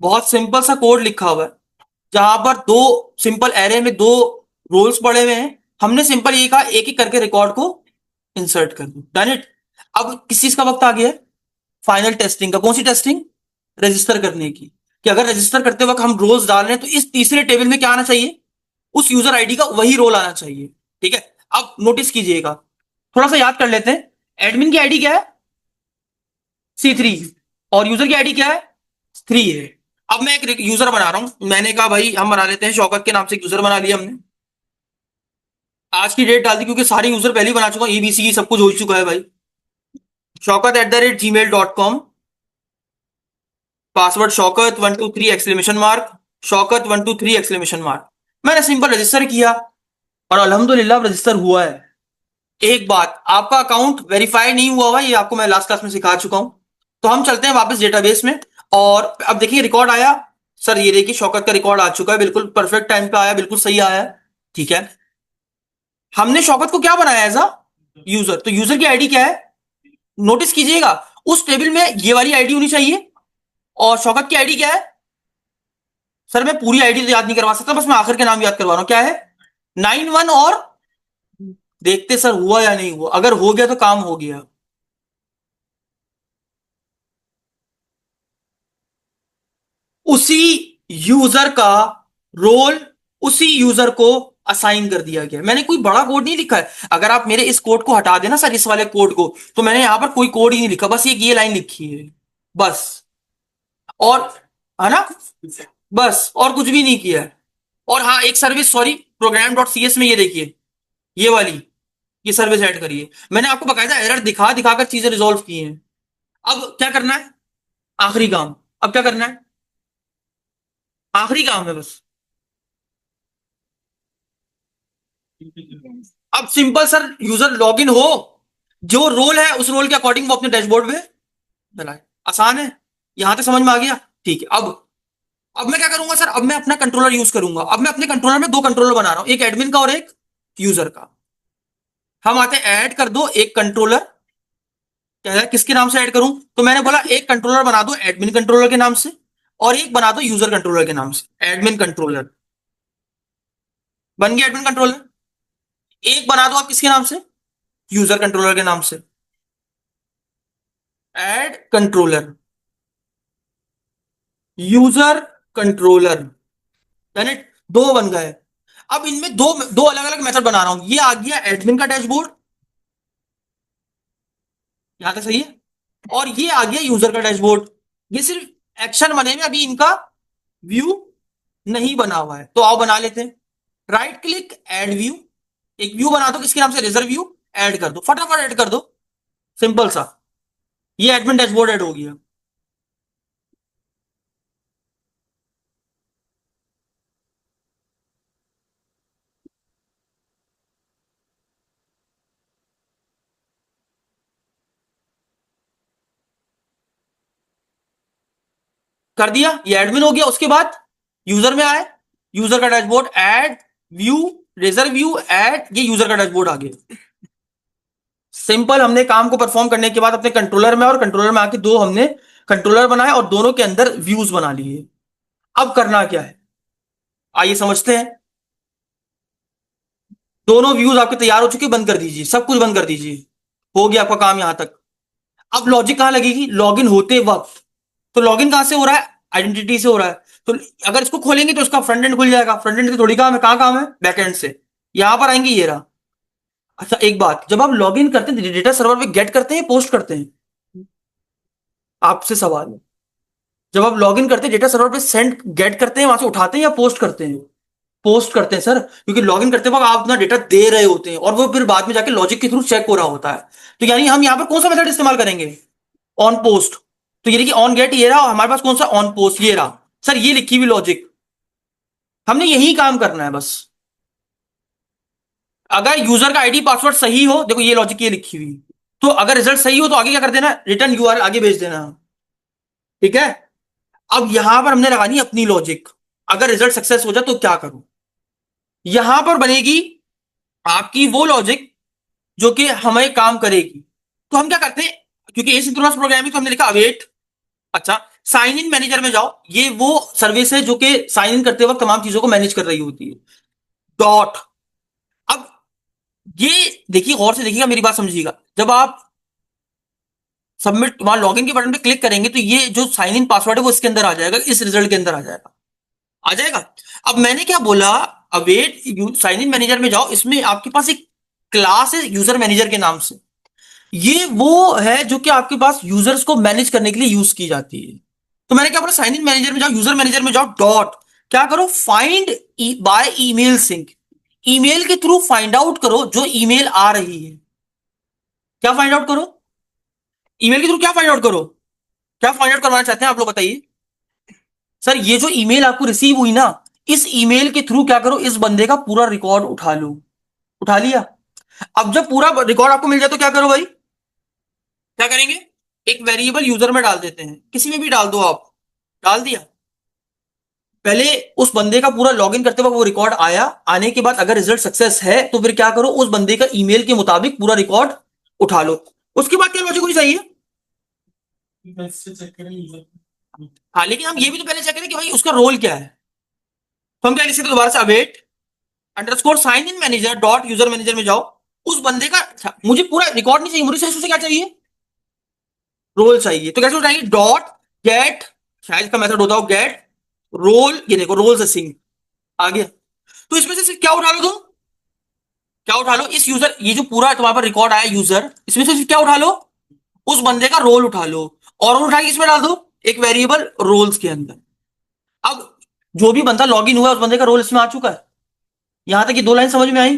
बहुत सिंपल सा कोड लिखा हुआ है, जहां पर दो सिंपल एरे में दो रोल्स पड़े हुए हैं। हमने सिंपल ये कहा एक एक करके रिकॉर्ड को इंसर्ट कर दो, डन इट। अब किस चीज का वक्त आ गया है? फाइनल टेस्टिंग का। कौन सी टेस्टिंग? रजिस्टर करने की। कि अगर रजिस्टर करते वक्त हम रोल्स डाल रहे हैं तो इस तीसरे टेबल में क्या आना चाहिए? उस यूजर आईडी का वही रोल आना चाहिए। ठीक है। अब नोटिस कीजिएगा, थोड़ा सा याद कर लेते हैं। एडमिन की आईडी क्या है? C3। और यूजर की आईडी क्या है? 3 है। अब मैं एक यूजर बना रहा हूं, मैंने कहा भाई हम बना लेते हैं शौकत के नाम से, एक यूजर बना लिया हमने। आज की डेट डाल दी क्योंकि सारे यूजर पहले ही बना चुका हूं, EBC सब कुछ हो चुका है भाई। shaukat@gmail.com, password शौकत123! शौकत123! मैंने सिंपल रजिस्टर किया और अल्हम्दुलिल्लाह रजिस्टर हुआ है। एक बात, आपका अकाउंट वेरीफाई नहीं हुआ हुआ, ये आपको मैं लास्ट क्लास में सिखा चुका हूं। तो हम चलते हैं वापस डेटाबेस में। और अब देखिए रिकॉर्ड आया। सर ये देखिए शौकत का रिकॉर्ड आ चुका है, बिल्कुल परफेक्ट टाइम पे आया, बिल्कुल सही आया है। ठीक है। हमने शौकत को क्या बनाया एज अ यूजर, तो यूजर की आईडी क्या है? नोटिस कीजिएगा, उस टेबल में ये वाली आईडी होनी चाहिए। और शौकत की आईडी क्या है? सर मैं पूरी आईडी तो याद नहीं करवा सकता, बस मैं आखिर के नाम याद करवा रहा हूं। क्या है? 91। और देखते सर हुआ या नहीं हुआ, अगर हो गया तो काम हो गया। उसी यूजर का रोल उसी यूजर को असाइन कर दिया गया। मैंने कोई बड़ा कोड नहीं लिखा है। अगर आप मेरे इस कोड को हटा देना सर, इस वाले कोड को, तो मैंने यहां पर कोई कोड ही नहीं लिखा, बस ये लाइन लिखी है बस। और है ना, बस और कुछ भी नहीं किया है। और हाँ एक सर्विस, सॉरी, program.cs में ये देखिए, ये वाली ये सर्विस ऐड करिए। मैंने आपको बकायदा एरर दिखा दिखाकर चीजें रिजॉल्व की हैं। अब क्या करना है? आखिरी काम। अब क्या करना है? आखिरी काम है बस। अब सिंपल सर, यूजर लॉगिन हो, जो रोल है उस रोल के अकॉर्डिंग वो अपने डैशबोर्ड में बनाए। आसान है, यहां तक समझ में आ गया? ठीक है। अब मैं क्या करूंगा सर, अब मैं अपना कंट्रोलर यूज करूंगा। अब मैं अपने कंट्रोलर में दो कंट्रोलर बना रहा हूं, एक एडमिन का और एक यूजर का। हम आते हैं ऐड कर दो एक कंट्रोलर। क्या है, किसके नाम से ऐड करूं? तो मैंने बोला एक कंट्रोलर बना दो एडमिन कंट्रोलर के नाम से, और एक बना दो यूजर कंट्रोलर के नाम से। एडमिन कंट्रोलर बन गया, एडमिन कंट्रोलर। एक बना दो आप किसके नाम से? यूजर कंट्रोलर के नाम से। ऐड कंट्रोलर, यूजर कंट्रोलर, यानी दो बन गए। अब इनमें दो दो अलग अलग मेथड बना रहा हूं। ये आ गया एडमिन का डैशबोर्ड, यहां तक सही है। और ये आ गया यूजर का डैशबोर्ड। ये सिर्फ एक्शन बने में, अभी इनका व्यू नहीं बना हुआ है, तो आओ बना लेते हैं। Right click, add view. एक व्यू बना दो किसके नाम से? Reserve view. ऐड कर दो, फटाफट ऐड कर दो, सिंपल सा। ये एडमिन डैशबोर्ड ऐड हो गया। कर दिया, ये एडमिन हो गया। उसके बाद यूजर में आए, यूजर का dashboard, add view, reserve view, add, ये यूजर का डैशबोर्ड आ गया। सिंपल, हमने काम को परफॉर्म करने के बाद अपने कंट्रोलर में और कंट्रोलर में आके दो हमने कंट्रोलर बनाए और दोनों के अंदर व्यूज बना लिए। अब करना क्या है, आइए समझते हैं। दोनों व्यूज आपके तैयार हो चुके, बंद कर दीजिए, सब कुछ बंद कर दीजिए। हो गया आपका काम यहां तक। अब लॉजिक कहां लगेगी? लॉगिन होते वक्त। तो लॉगिन कहां से हो रहा है? आइडेंटिटी से हो रहा है। तो अगर इसको खोलेंगे तो इसका फ्रंट एंड खुल जाएगा। फ्रंट एंड से थोड़ी काम है, कहां काम है? बैक एंड से। यहां पर आएंगे, ये रहा। अच्छा एक बात, जब आप लॉगिन करते हैं डेटा सर्वर पे गेट करते हैं, पोस्ट करते हैं? आपसे सवाल है, जब आप लॉगिन करते हैं डेटा सर्वर पे सेंड गेट करते हैं, वहां से उठाते हैं या पोस्ट करते हैं? पोस्ट करते हैं सर, क्योंकि लॉगिन करते वक्त आप अपना डेटा दे रहे होते हैं और वो फिर बाद में जाके लॉजिक के थ्रू चेक हो रहा होता है। तो यानी हम यहां पर कौन सा मेथड इस्तेमाल करेंगे? On post. तो ये देखिए ऑन गेट ये रहा, और हमारे पास कौन सा? ऑन पोस्ट ये रहा। सर ये लिखी हुई लॉजिक, हमने यही काम करना है बस। अगर यूजर का आईडी पासवर्ड सही हो, देखो ये लॉजिक ये लिखी हुई, तो अगर रिजल्ट सही हो तो आगे क्या कर देना? रिटर्न यूआरएल आगे भेज देना। ठीक है। अब यहां पर हमने लगानी है अपनी लॉजिक। अगर रिजल्ट सक्सेस हो जाए तो क्या करूं? यहां पर बनेगी आपकी वो लॉजिक जो कि हमें काम करेगी। तो हम क्या करते हैं, क्योंकि एसिंक्रोनस प्रोग्रामिंग तो हमने लिखा अवेट। अच्छा, साइन इन मैनेजर में जाओ, ये वो सर्विस है जो कि साइन इन करते वक्त तमाम चीजों को मैनेज कर रही होती है। डॉट, अब ये देखिए, गौर से देखिएगा, मेरी बात समझिएगा, जब आप सबमिट वहां लॉगिन के बटन पे क्लिक करेंगे तो ये जो साइन इन पासवर्ड है वो इसके अंदर आ जाएगा, इस रिजल्ट के अंदर आ जाएगा, आ जाएगा। अब मैंने क्या बोला, अवेट साइन इन मैनेजर में जाओ, इसमें आपके पास एक क्लास है यूजर मैनेजर के नाम से, ये वो है जो कि आपके पास यूजर्स को मैनेज करने के लिए यूज की जाती है। तो मैंने क्या बोला, साइन इन मैनेजर में जाओ, यूजर मैनेजर में जाओ, डॉट क्या करो, find by email sync, email के थ्रू फाइंड आउट करो जो ईमेल आ रही है। क्या फाइंड आउट करो, ईमेल के थ्रू क्या फाइंड आउट करो, क्या फाइंड आउट करवाना चाहते हैं आप लोग बताइए। सर ये जो ईमेल आपको रिसीव हुई ना, इस ईमेल के थ्रू क्या करो, इस बंदे का पूरा रिकॉर्ड उठा लो। उठा लिया। अब जब पूरा रिकॉर्ड आपको मिल जाए तो क्या करो भाई, क्या करेंगे, एक वेरिएबल यूजर में डाल देते हैं, किसी में भी डाल दो आप, डाल दिया। पहले उस बंदे का पूरा लॉगिन करते वक्त वो रिकॉर्ड आया, आने के बाद अगर रिजल्ट सक्सेस है तो फिर क्या करो, उस बंदे का ईमेल के मुताबिक पूरा रिकॉर्ड उठा लो। उसके बाद क्या लॉजिक होनी चाहिए, हाँ लेकिन हम ये भी तो पहले चेक करें कि भाई उसका रोल क्या है। तो हम क्या लिख सकते हैं, दोबारा से await underscore sign in manager dot user manager में जाओ, उस बंदे का, अच्छा, मुझे पूरा रिकॉर्ड नहीं चाहिए, मुझे सिर्फ उसे क्या चाहिए, रोल चाहिए। तो कैसे उठाएंगे, डॉट गेट, शायद का मेथड होता हो गेट रोल, ये देखो रोल से सिंक आ गया। तो इसमें से सिर्फ क्या उठा लो तुम, क्या उठा लो, इस यूजर, ये जो पूरा तुम्हारे पर रिकॉर्ड आया यूजर, इसमें से सिर्फ क्या उठा लो, उस बंदे का रोल उठा लो, और रोल उठा के इसमें डाल दो, एक वेरिएबल रोल्स के अंदर। अब जो भी बंदा लॉगिन हुआ है उस बंदे का रोल इसमें आ चुका है। यहां तक ये दो लाइन समझ में आई,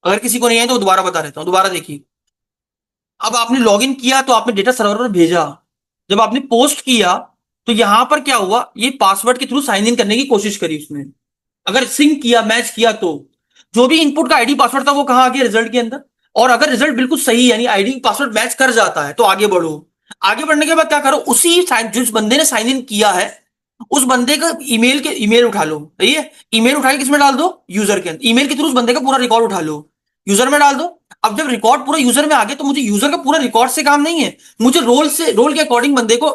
अगर किसी को नहीं आई तो दोबारा बता देता हूं, दोबारा देखिए। अब आपने लॉगिन किया तो आपने डेटा सर्वर पर भेजा, जब आपने पोस्ट किया तो यहां पर क्या हुआ, ये पासवर्ड के थ्रू साइन इन करने की कोशिश करी उसने, अगर सिंक किया मैच किया तो जो भी इनपुट का आईडी पासवर्ड था वो कहां आ गया, रिजल्ट के अंदर। और अगर रिजल्ट बिल्कुल सही यानी आईडी पासवर्ड मैच कर जाता है तो आगे बढ़ो। आगे बढ़ने के बाद क्या करो, उसी जिस बंदे ने साइन इन किया है उस बंदे का ईमेल के ईमेल उठा लो, सही है, ईमेल उठा के किसमें डाल दो, यूजर के अंदर, ईमेल के थ्रू उस बंदे का पूरा रिकॉर्ड उठा लो, यूजर में डाल दो। अब जब रिकॉर्ड पूरा यूजर में आ गया तो मुझे यूजर का पूरा रिकॉर्ड से काम नहीं है, मुझे रोल से, रोल के अकॉर्डिंग बंदे को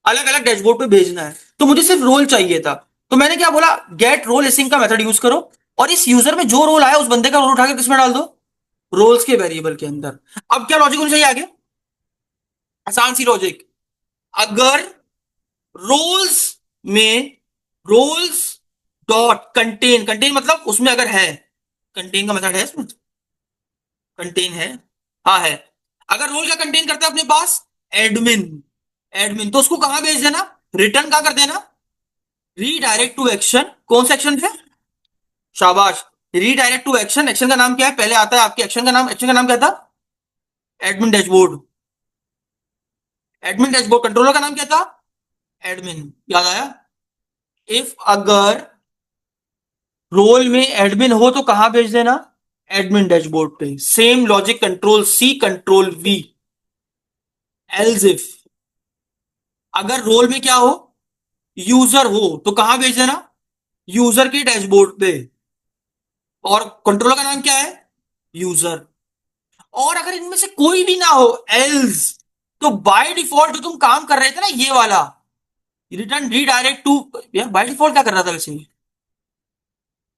अलग अलग डैशबोर्ड पे भेजना है, तो मुझे सिर्फ रोल चाहिए था। तो मैंने क्या बोला, गेट रोल एसिंग का मेथड यूज करो, और इस यूजर में जो रोल आया उस बंदे का रोल उठाकर किसमें डाल दो, रोल्स के वेरिएबल के अंदर। अब क्या लॉजिक होनी चाहिए आगे, आसान सी लॉजिक, अगर रोल्स में, रोल्स डॉट कंटेन, कंटेन मतलब उसमें अगर है, कंटेन का मेथड है इसमें, कंटेन है, हाँ है, अगर रोल क्या कंटेन करता है अपने पास, एडमिन, एडमिन, तो उसको कहां भेज देना, रिटर्न कहां कर देना, रीडायरेक्ट टू एक्शन, कौन सा एक्शन है, शाबाश, रीडायरेक्ट टू एक्शन, एक्शन का नाम क्या है, पहले आता है आपके एक्शन का नाम, एक्शन का नाम क्या था, admin dashboard, admin dashboard, controller का नाम क्या था, एडमिन, याद आया। इफ अगर रोल में एडमिन हो तो कहां भेज देना, एडमिन डैशबोर्ड पे, same logic, control C control V. Else if अगर रोल में क्या हो, यूजर हो तो कहां भेज देना, यूजर के डैशबोर्ड पे, और कंट्रोलर का नाम क्या है, यूजर। और अगर इनमें से कोई भी ना हो, एल्स, तो बाय डिफॉल्ट जो तुम काम कर रहे थे ना ये वाला, रिटर्न रीडायरेक्ट टू, यार बाय डिफॉल्ट क्या कर रहा था वैसे,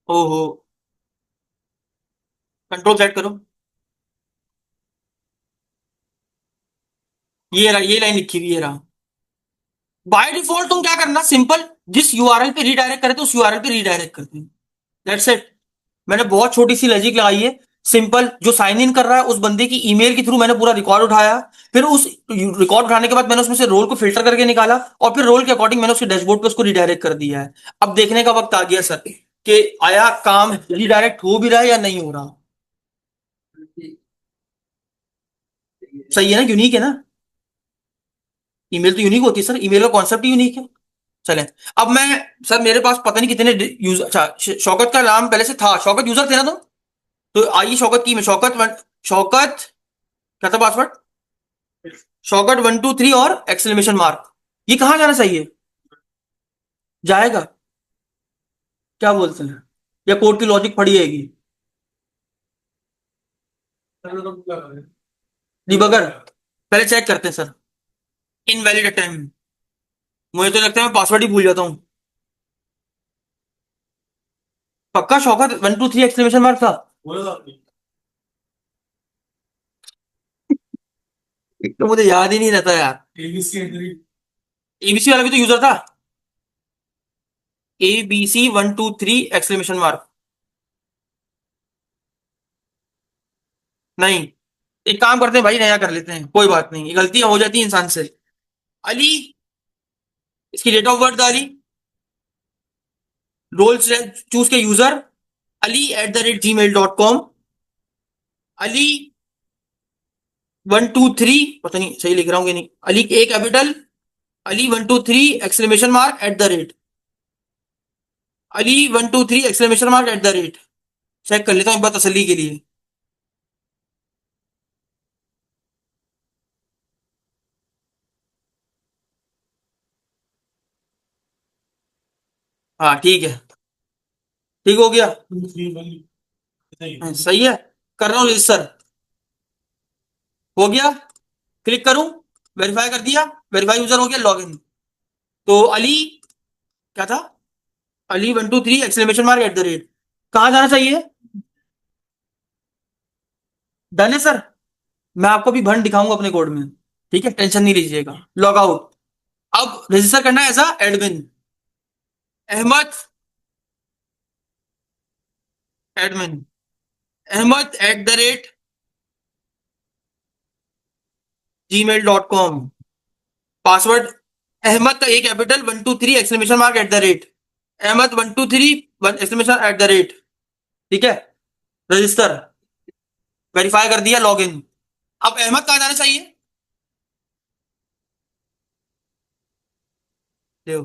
ओहो, कंट्रोल सेट करो, ये रहा, ये लाइन लिखी हुई, ये रहा, बाय डिफॉल्ट तुम क्या करना, सिंपल, जिस यूआरएल पे रीडायरेक्ट करे थे उस यूआरएल पे रीडायरेक्ट करते हैं, दैट्स इट। मैंने बहुत छोटी सी लॉजिक लगाई है, सिंपल, जो साइन इन कर रहा है उस बंदे की ईमेल के थ्रू मैंने पूरा रिकॉर्ड उठाया, फिर उस रिकॉर्ड उठाने के बाद मैंने उसमें से रोल को फिल्टर करके निकाला, और फिर रोल के अकॉर्डिंग मैंने उसके डैशबोर्ड पे उसको रिडायरेक्ट कर दिया है। अब देखने का वक्त आ गया सर कि आया काम रिडायरेक्ट हो भी रहा है या नहीं हो रहा। सही है ना, यूनिक है ना, ईमेल तो यूनिक होती है सर, ईमेल का कॉन्सेप्ट ही यूनिक है। चलें, अब मैं, सर मेरे पास पता नहीं कितने यूजर, अच्छा शौकत का नाम पहले से था, शौकत यूजर थे ना तुम, तो आइए शौकत की, मैं शौकत क्या था पासवर्ड, शौकत 1 2 3 और एक्सक्लेमेशन मार्क, ये कहाँ जाना चाहिए, जाएगा, क्या बोलते हैं, या कोड की लॉजिक पड़ी रहेगी? डिबगर पहले चेक करते हैं सर। इनवैलिड अटेम्प्ट, मुझे तो लगता है मैं पासवर्ड ही भूल जाता हूँ। पक्का शौकत 1 2 3 एक्सक्लेमेशन मार्क था? एक तो मुझे याद ही नहीं रहता यार। एबीसी वाला भी तो यूजर था। ABC 1 2 3 exclamation mark. नहीं, एक काम करते हैं भाई, नया कर लेते हैं, कोई बात नहीं, गलतियां हो जाती है इंसान से। अली, इसकी डेट ऑफ बर्थ डाली, रोल चूज के यूजर ali@gmail.com। अली 1 2 3, पता नहीं सही लिख रहा हूँ कि नहीं, Ali A capital, Ali 1 2 3 exclamation mark at the rate, Ali 1 2 3 exclamation mark at the rate. Check कर लेता हूँ एक बार तसल्ली के लिए। हाँ ठीक है, ठीक हो गया। हाँ, सही है। कर रहा हूँ रजिस्टर। हो गया, क्लिक करूं, वेरीफाई कर दिया, वेरीफाई यूजर हो गया, लॉग इन। तो अली, क्या था, Ali 1 2 3 exclamation mark at the rate, कहाँ जाना चाहिए? डन है सर। मैं आपको भी भंड दिखाऊंगा अपने कोड में, ठीक है, टेंशन नहीं लीजिएगा। Log out. अब रजिस्टर करना है as admin, Ahmed, admin Ahmed@gmail.com। Password Ahmed का A capital 1 2 3 exclamation mark at the rate, Ahmed 1 2 3 exclamation at the rate. ठीक है, रजिस्टर, वेरीफाई कर दिया, लॉग इन। अब अहमद कहाँ जाना चाहिए? देखो,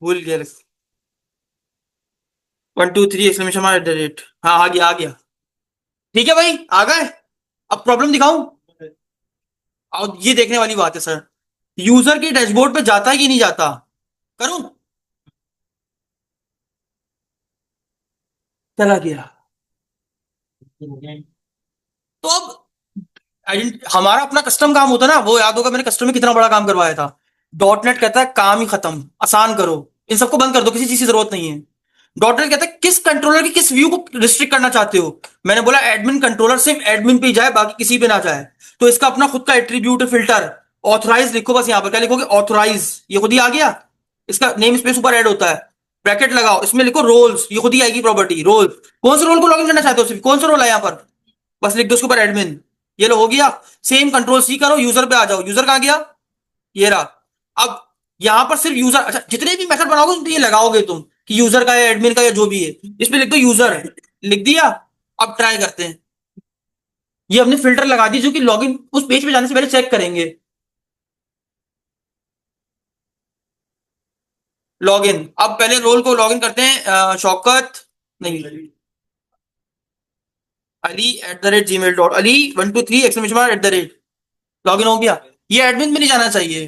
भूल गया। 1 2 3 exclamation mark at the rate, हाँ आ गया आ गया। ठीक है भाई, आ गए। अब प्रॉब्लम दिखाऊं? और ये देखने वाली बात है सर, यूजर के डैशबोर्ड पे जाता है कि नहीं जाता? करूं? चला गया। तो अब हमारा अपना कस्टम काम होता है ना, वो याद होगा मैंने कस्टम में कितना बड़ा काम करवाया था। डॉट नेट कहता है काम ही खत्म, आसान करो, इन सबको बंद कर दो, किसी चीज की जरूरत नहीं है। डॉट नेट कहता है किस कंट्रोलर की किस व्यू को रिस्ट्रिक्ट करना चाहते हो? मैंने बोला एडमिन कंट्रोलर सिर्फ एडमिन पे ही जाए, बाकी किसी पे ना जाए। तो इसका अपना खुद का एट्रीब्यूट फिल्टर, ऑथराइज लिखो, बस यहां पर क्या लिखोगे, ऑथराइज, ये खुद ही आ गया। इसका नेम स्पेस ऊपर ऐड होता है, ब्रैकेट लगाओ, इसमें लिखो रोल्स, ये खुद ही आएगी प्रॉपर्टी रोल। कौन से रोल को लॉगिन करना चाहते हो, सिर्फ कौन सा रोल है यहाँ पर, बस लिख दो उसके ऊपर एडमिन। ये लो, हो गया। सेम कंट्रोल C करो, यूजर पे आ जाओ, यूजर कहां गया, ये रहा। अब यहां पर सिर्फ यूजर, अच्छा जितने भी मेथड बनाओगे तो ये लगाओगे तुम कि यूजर का या एडमिन का या जो भी है, इसमें लिख दो यूजर, लिख दिया। अब ट्राई करते हैं, ये हमने फिल्टर लगा दी जो कि लॉगिन उस पेज पे जाने से पहले चेक करेंगे। लॉगिन, अब पहले रोल को लॉगिन करते हैं, शौकत, नहीं, Ali@gmail.ali 1 2 3 exclamation mark at the rate, login हो गया। ये एडमिन में नहीं जाना चाहिए,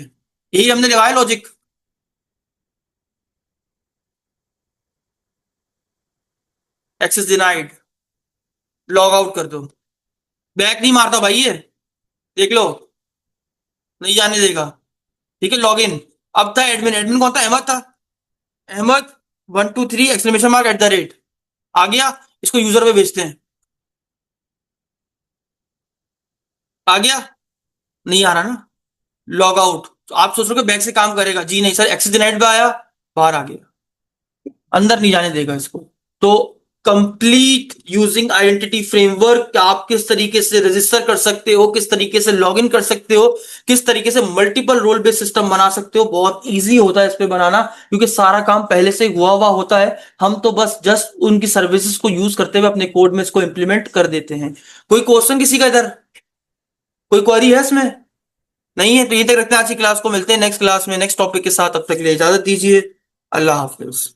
यही हमने लगाया logic. Access denied, log out कर दो। बैक नहीं मारता भाई ये, देख लो, नहीं जाने देगा। ठीक है, लॉग इन। अब था एडमिन, एडमिन कौन था, अहमद था। Ahmed 1 2 3 exclamation mark at the rate, आ गया। इसको यूजर पे भेजते हैं, आ गया, नहीं आ रहा ना, लॉग आउट। तो आप सोच रहे हो कि बैक से काम करेगा, जी नहीं सर, एक्सेस डिनाइड पे आया, बाहर आ गया, अंदर नहीं जाने देगा इसको। तो कंप्लीट यूजिंग आइडेंटिटी फ्रेमवर्क, आप किस तरीके से रजिस्टर कर सकते हो, किस तरीके से लॉग इन कर सकते हो, किस तरीके से मल्टीपल रोल बेस्ड सिस्टम बना सकते हो, बहुत इजी होता है इस पे बनाना, क्योंकि सारा काम पहले से हुआ हुआ होता है। हम तो बस जस्ट उनकी सर्विसेज को यूज करते हुए अपने कोड में इसको इंप्लीमेंट कर देते हैं। कोई क्वेश्चन किसी का इधर, कोई क्वेरी है इसमें? नहीं है तो यहीं तक रखते हैं आज की क्लास को, मिलते हैं नेक्स्ट क्लास में नेक्स्ट टॉपिक के साथ, अब तक के लिए इजाजत दीजिए। अल्लाह हाफिज।